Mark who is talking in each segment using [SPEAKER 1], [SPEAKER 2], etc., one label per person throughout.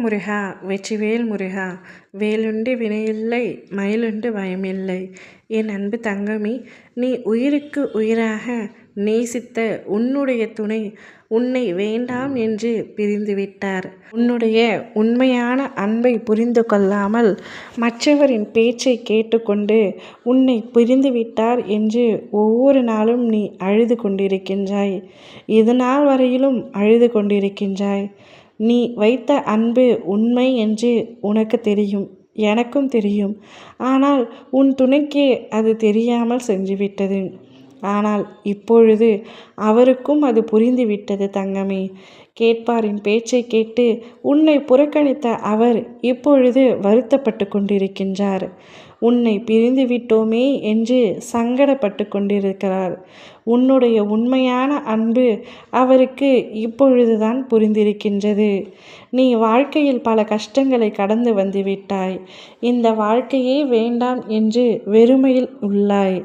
[SPEAKER 1] முருகா வெற்றிவேல் முருகா வேலுண்டு வினையில்லை மயிலுண்டு பயமில்லை. என் அன்பு தங்கமே, நீ உயிருக்கு உயிராக நேசித்த உன்னுடைய துணை உன்னை வேண்டாம் என்று பிரிந்துவிட்டார். உன்னுடைய உண்மையான அன்பை புரிந்து கொள்ளாமல் மற்றவரின் பேச்சை கேட்டுக்கொண்டு உன்னை பிரிந்துவிட்டார் என்று ஒவ்வொரு நாளும் நீ அழுது கொண்டிருக்கின்றாய். இது நாள் வரையிலும் அழுது கொண்டிருக்கின்றாய். நீ வைத்த அன்பு உண்மை என்று உனக்கு தெரியும், எனக்கும் தெரியும். ஆனால் உன் துணைக்கே அது தெரியாமல் சென்றுவிட்டது. ஆனால் இப்பொழுது அவருக்கும் அது புரிந்துவிட்டது தங்கமே. கேட்பாரின் பேச்சை கேட்டு உன்னை புறக்கணித்த அவர் இப்பொழுது வருத்தப்பட்டு கொண்டிருக்கின்றார். உன்னை பிரிந்து விட்டோமே என்று சங்கடப்பட்டு கொண்டிருக்கிறார். உன்னுடைய உண்மையான அன்பு அவருக்கு இப்பொழுதுதான் புரிந்திருக்கின்றது. நீ வாழ்க்கையில் பல கஷ்டங்களை கடந்து வந்துவிட்டாய். இந்த வாழ்க்கையே வேண்டாம் என்று வெறுமையில் உள்ளாய்.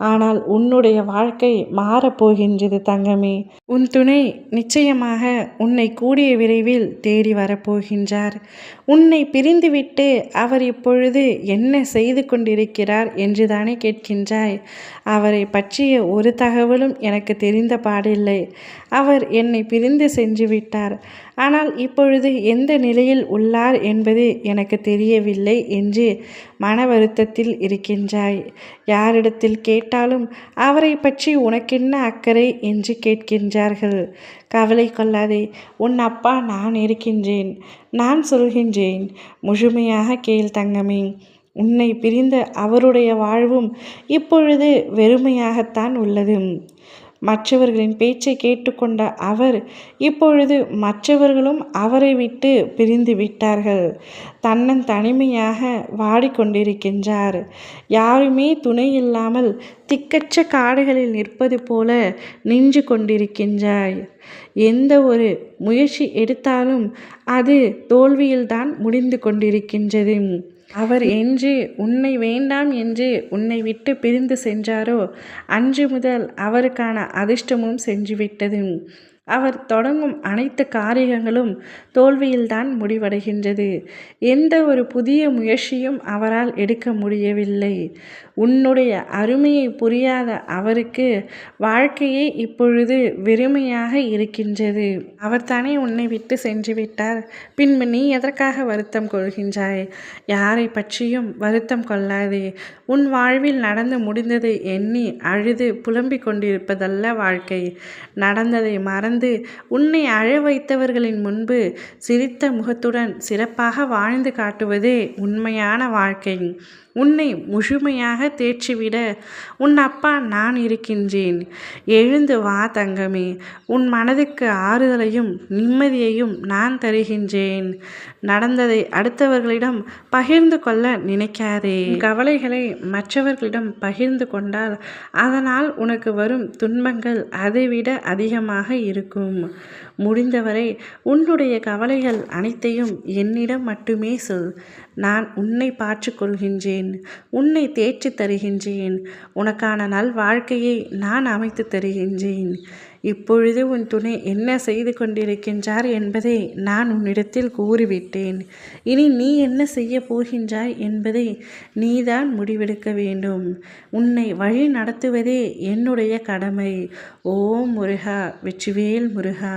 [SPEAKER 1] ஆனால் உன்னுடைய வாழ்க்கை மாறப்போகின்றது தங்கமே. உன் துணை நிச்சயமாக உன்னை கூடிய விரைவில் தேடி வரப்போகின்றார். உன்னை பிரிந்துவிட்டு அவர் இப்பொழுது என்ன செய்து கொண்டிருக்கிறார் என்று தானே கேட்கின்றாய். அவரை பற்றிய ஒரு தகவலும் எனக்கு தெரிந்த பாடில்லை. அவர் என்னை பிரிந்து சென்று விட்டார். ஆனால் இப்பொழுது எந்த நிலையில் உள்ளார் என்பது எனக்கு தெரியவில்லை என்று மன வருத்தத்தில் இருக்கின்றாய். யாரிடத்தில் கேட்டாலும் அவரை பற்றி உனக்கென்ன அக்கறை என்று கேட்கின்றார்கள். கவலை கொள்ளாதே, உன் அப்பா நான் இருக்கின்றேன். நான் சொல்கின்றேன், முழுமையாக கேள் தங்கமே. உன்னை பிரிந்த அவருடைய வாழ்வும் இப்பொழுது வெறுமையாகத்தான் உள்ளது. மற்றவர்களின் பேச்சை கேட்டுக்கொண்ட அவர் இப்பொழுது மற்றவர்களும் அவரை விட்டு பிரிந்து விட்டார்கள். தனிமையாக வாடிக்கொண்டிருக்கின்றார். யாருமே துணை இல்லாமல் திக்கற்ற காடுகளில் நிற்பது போல நின்று கொண்டிருக்கின்றாய். எந்த ஒரு முயற்சி எடுத்தாலும் அது தோல்வியில்தான் முடிந்து கொண்டிருக்கின்றது. அவர் என்று உன்னை வேண்டாம் என்று உன்னை விட்டு பிரிந்து சென்றாரோ அன்று முதல் அவருக்கான அதிர்ஷ்டமும் சென்றுவிட்டது. அவர் தொடங்கும் அனைத்து காரியங்களும் தோல்வியில்தான் முடிவடைகின்றது. எந்த ஒரு புதிய முயற்சியும் அவரால் எடுக்க முடியவில்லை. உன்னுடைய அருமையை புரியாத அவருக்கு வாழ்க்கையே இப்பொழுது வெறுமையாக இருக்கின்றது. அவர் தானே உன்னை விட்டு சென்று விட்டார். பின்பு நீ எதற்காக வருத்தம் கொள்கின்றாய்? யாரை பற்றியும் வருத்தம் கொள்ளாதே. உன் வாழ்வில் நடந்து முடிந்ததை எண்ணி அழுது புலம்பிக் கொண்டிருப்பதல்ல வாழ்க்கை. நடந்ததை மறந்து உன்னை அழ வைத்தவர்களின் முன்பு சிரித்த முகத்துடன் சிறப்பாக வாழ்ந்து காட்டுவதே உண்மையான வாழ்க்கை. உன்னை முழுமையாக தேற்றிவிட உன் அப்பா நான் இருக்கின்றேன். எழுந்து வா தங்கமே. உன் மனதுக்கு ஆறுதலையும் நிம்மதியையும் நான் தருகின்றேன். நடந்ததை அடுத்தவர்களிடம் பகிர்ந்து கொள்ள நினைக்காதே. கவலைகளை மற்றவர்களிடம் பகிர்ந்து கொண்டால் அதனால் உனக்கு வரும் துன்பங்கள் அதைவிட அதிகமாக இருக்கும். முடிந்தவரை உன்னுடைய கவலைகள் அனைத்தையும் என்னிடம் மட்டுமே சொல். நான் உன்னை பார்த்து கொள்கின்றேன். உன்னை தேற்றி தருகின்றேன். உனக்கான நல் வாழ்க்கையை நான் அமைத்து தருகின்றேன். இப்பொழுது உன் துணை என்ன செய்து கொண்டிருக்கின்றார் என்பதை நான் உன்னிடத்தில் கூறிவிட்டேன். இனி நீ என்ன செய்ய போகின்றாய் என்பதை நீதான் முடிவெடுக்க வேண்டும். உன்னை வழி நடத்துவதே என்னுடைய கடமை. ஓம் முருகா வெற்றிவேல் முருகா.